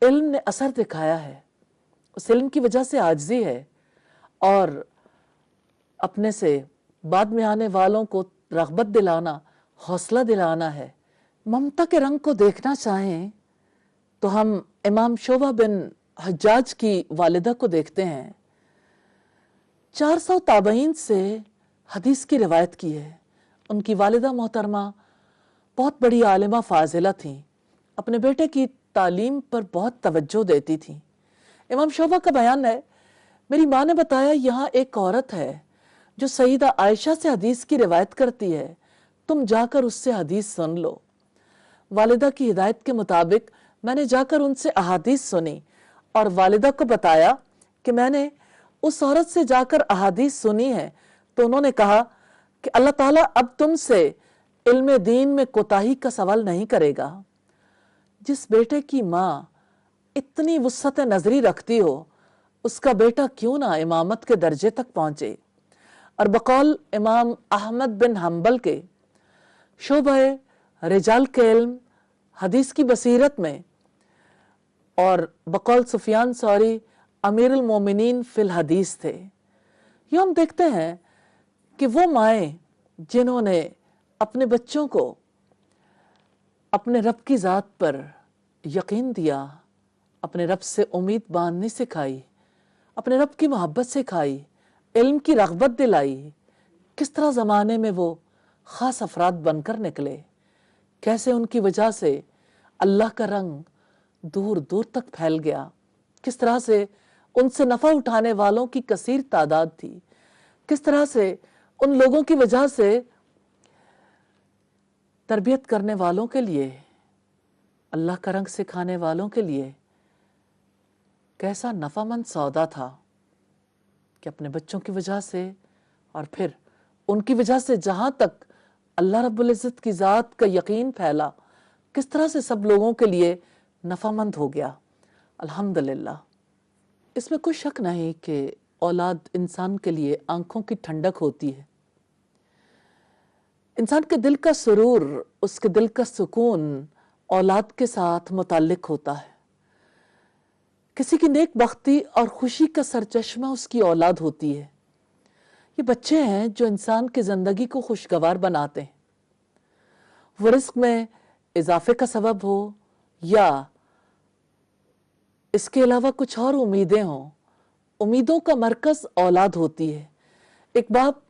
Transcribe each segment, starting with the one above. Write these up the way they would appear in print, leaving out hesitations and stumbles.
علم نے اثر دکھایا ہے، اس علم کی وجہ سے عاجزی ہے، اور اپنے سے بعد میں آنے والوں کو رغبت دلانا، حوصلہ دلانا ہے۔ ممتا کے رنگ کو دیکھنا چاہیں تو ہم امام شعبہ بن حجاج کی والدہ کو دیکھتے ہیں۔ 400 تابعین سے حدیث کی روایت کی ہے۔ ان کی والدہ محترمہ بہت بڑی عالمہ فاضلہ تھیں، اپنے بیٹے کی تعلیم پر بہت توجہ دیتی تھیں۔ امام شعبہ کا بیان ہے، میری ماں نے بتایا یہاں ایک عورت ہے جو سیدہ عائشہ سے حدیث کی روایت کرتی ہے، تم جا کر اس سے حدیث سن لو۔ والدہ کی ہدایت کے مطابق میں نے جا کر ان سے احادیث سنی اور والدہ کو بتایا کہ میں نے اس عورت سے جا کر احادیث سنی ہے، تو انہوں نے کہا کہ اللہ تعالیٰ اب تم سے علم دین میں کوتاہی کا سوال نہیں کرے گا۔ جس بیٹے کی ماں اتنی وسعت نظری رکھتی ہو، اس کا بیٹا کیوں نہ امامت کے درجے تک پہنچے۔ اور بقول امام احمد بن حنبل کے شعبہ رجال کے علم، حدیث کی بصیرت میں، اور بقول سفیان ثوری امیر المومنین فی الحدیث تھے۔ یہ ہم دیکھتے ہیں کہ وہ مائیں جنہوں نے اپنے بچوں کو اپنے رب کی ذات پر یقین دیا، اپنے رب سے امید باندھنی سکھائی، اپنے رب کی محبت سکھائی، علم کی رغبت دلائی، کس طرح زمانے میں وہ خاص افراد بن کر نکلے، کیسے ان کی وجہ سے اللہ کا رنگ دور دور تک پھیل گیا، کس طرح سے ان سے نفع اٹھانے والوں کی کثیر تعداد تھی، کس طرح سے ان لوگوں کی وجہ سے تربیت کرنے والوں کے لیے، اللہ کا رنگ سکھانے والوں کے لیے کیسا نفع مند سودا تھا کہ اپنے بچوں کی وجہ سے اور پھر ان کی وجہ سے جہاں تک اللہ رب العزت کی ذات کا یقین پھیلا، کس طرح سے سب لوگوں کے لیے نفع مند ہو گیا۔ الحمدللہ، اس میں کوئی شک نہیں کہ اولاد انسان کے لیے آنکھوں کی ٹھنڈک ہوتی ہے، انسان کے دل کا سرور، اس کے دل کا سکون اولاد کے ساتھ متعلق ہوتا ہے۔ کسی کی نیک بختی اور خوشی کا سرچشمہ اس کی اولاد ہوتی ہے۔ یہ بچے ہیں جو انسان کی زندگی کو خوشگوار بناتے ہیں، وہ رزق میں اضافے کا سبب ہو یا اس کے علاوہ کچھ اور امیدیں ہوں، امیدوں کا مرکز اولاد ہوتی ہے۔ ایک باپ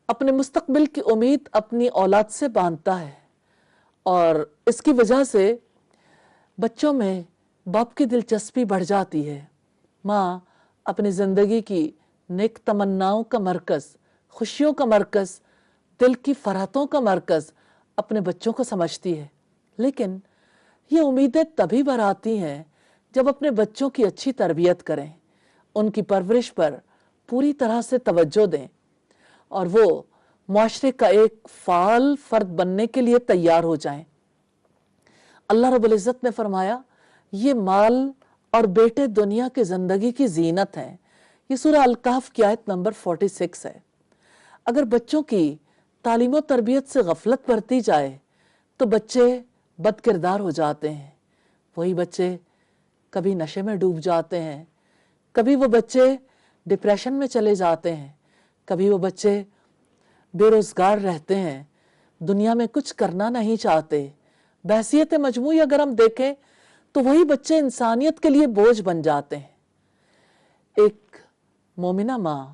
اپنے مستقبل کی امید اپنی اولاد سے باندھتا ہے، اور اس کی وجہ سے بچوں میں باپ کی دلچسپی بڑھ جاتی ہے۔ ماں اپنی زندگی کی نیک تمناؤں کا مرکز، خوشیوں کا مرکز، دل کی فرحتوں کا مرکز اپنے بچوں کو سمجھتی ہے، لیکن یہ امیدیں تبھی بھر آتی ہیں جب اپنے بچوں کی اچھی تربیت کریں، ان کی پرورش پر پوری طرح سے توجہ دیں، اور وہ معاشرے کا ایک فعال فرد بننے کے لیے تیار ہو جائیں۔ اللہ رب العزت نے فرمایا، یہ مال اور بیٹے دنیا کی زندگی کی زینت ہیں۔ یہ سورہ الکہف کی آیت نمبر 46 ہے۔ اگر بچوں کی تعلیم و تربیت سے غفلت برتی جائے تو بچے بد کردار ہو جاتے ہیں۔ وہی بچے کبھی نشے میں ڈوب جاتے ہیں، کبھی وہ بچے ڈپریشن میں چلے جاتے ہیں، کبھی وہ بچے بے روزگار رہتے ہیں، دنیا میں کچھ کرنا نہیں چاہتے۔ بحیثیت مجموعی اگر ہم دیکھیں تو وہی بچے انسانیت کے لیے بوجھ بن جاتے ہیں۔ ایک مومنہ ماں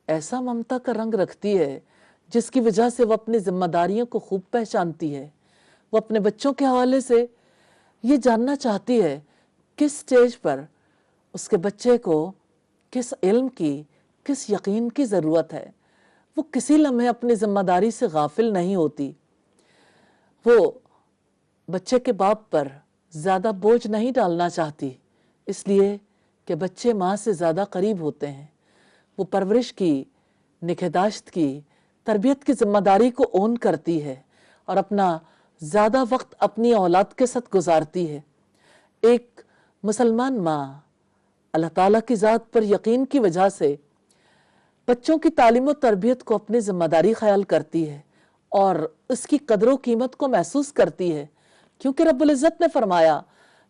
ایسا ممتا کا رنگ رکھتی ہے جس کی وجہ سے وہ اپنی ذمہ داریوں کو خوب پہچانتی ہے۔ وہ اپنے بچوں کے حوالے سے یہ جاننا چاہتی ہے کس سٹیج پر اس کے بچے کو کس علم کی، کس یقین کی ضرورت ہے۔ وہ کسی لمحے اپنی ذمہ داری سے غافل نہیں ہوتی۔ وہ بچے کے باپ پر زیادہ بوجھ نہیں ڈالنا چاہتی، اس لیے کہ بچے ماں سے زیادہ قریب ہوتے ہیں۔ وہ پرورش کی، نگہداشت کی، تربیت کی ذمہ داری کو اون کرتی ہے اور اپنا زیادہ وقت اپنی اولاد کے ساتھ گزارتی ہے۔ ایک مسلمان ماں اللہ تعالیٰ کی ذات پر یقین کی وجہ سے بچوں کی تعلیم و تربیت کو اپنی ذمہ داری خیال کرتی ہے اور اس کی قدر و قیمت کو محسوس کرتی ہے، کیونکہ رب العزت نے فرمایا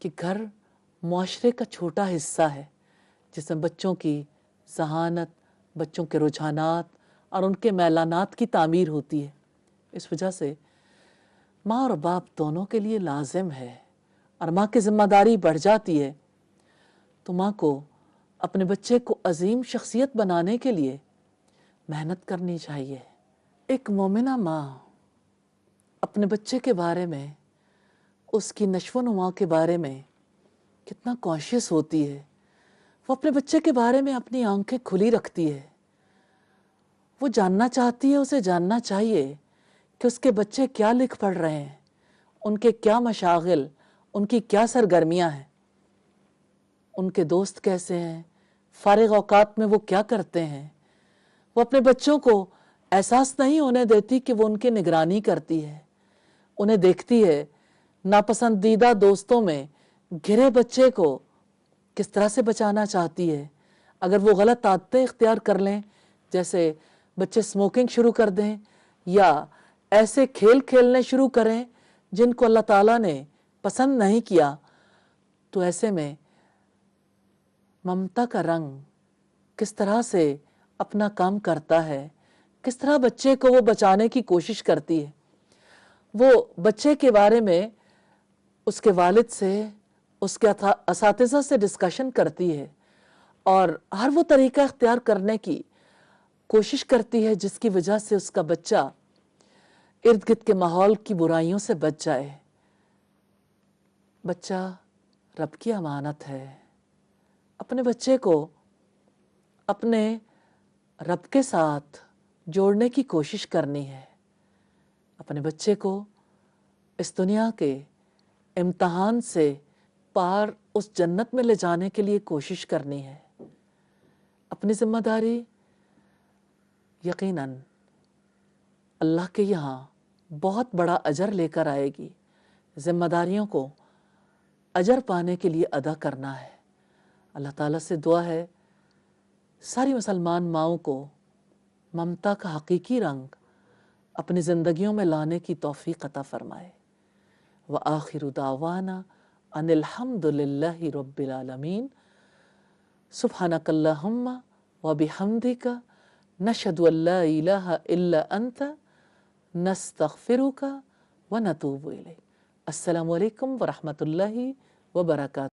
کہ گھر معاشرے کا چھوٹا حصہ ہے جس میں بچوں کی ذہانت، بچوں کے رجحانات اور ان کے میلانات کی تعمیر ہوتی ہے۔ اس وجہ سے ماں اور باپ دونوں کے لیے لازم ہے، اور ماں کی ذمہ داری بڑھ جاتی ہے تو ماں کو اپنے بچے کو عظیم شخصیت بنانے کے لیے محنت کرنی چاہیے۔ ایک مومنہ ماں اپنے بچے کے بارے میں، اس کی نشو و نما کے بارے میں کتنا کانشیس ہوتی ہے۔ وہ اپنے بچے کے بارے میں اپنی آنکھیں کھلی رکھتی ہے، وہ جاننا چاہتی ہے، اسے جاننا چاہیے کہ اس کے بچے کیا لکھ پڑھ رہے ہیں، ان کے کیا مشاغل، ان کی کیا سرگرمیاں ہیں، ان کے دوست کیسے ہیں، فارغ اوقات میں وہ کیا کرتے ہیں۔ وہ اپنے بچوں کو احساس نہیں ہونے دیتی کہ وہ ان کی نگرانی کرتی ہے، انہیں دیکھتی ہے ناپسندیدہ دوستوں میں گھرے بچے کو کس طرح سے بچانا چاہتی ہے۔ اگر وہ غلط عادتیں اختیار کر لیں، جیسے بچے سموکنگ شروع کر دیں یا ایسے کھیل کھیلنے شروع کریں جن کو اللہ تعالیٰ نے پسند نہیں کیا، تو ایسے میں ممتا کا رنگ کس طرح سے اپنا کام کرتا ہے، کس طرح بچے کو وہ بچانے کی کوشش کرتی ہے۔ وہ بچے کے بارے میں اس کے والد سے، اس کے اساتذہ سے ڈسکشن کرتی ہے اور ہر وہ طریقہ اختیار کرنے کی کوشش کرتی ہے جس کی وجہ سے اس کا بچہ ارد گرد کے ماحول کی برائیوں سے بچ جائے۔ بچہ رب کی امانت ہے، اپنے بچے کو اپنے رب کے ساتھ جوڑنے کی کوشش کرنی ہے، اپنے بچے کو اس دنیا کے امتحان سے پار اس جنت میں لے جانے کے لیے کوشش کرنی ہے۔ اپنی ذمہ داری یقیناً اللہ کے یہاں بہت بڑا اجر لے کر آئے گی۔ ذمہ داریوں کو اجر پانے کے لیے ادا کرنا ہے۔ اللہ تعالیٰ سے دعا ہے ساری مسلمان ماؤں کو ممتا کا حقیقی رنگ اپنی زندگیوں میں لانے کی توفیق عطا فرمائے۔ وآخر دعوانا ان الحمد للہ رب العالمین۔ سبحانک اللہم وبحمدک نشہد ان لا الہ الا انت نستغفرک ونتوب الیک۔ السلام علیکم ورحمۃ اللہ وبرکاتہ۔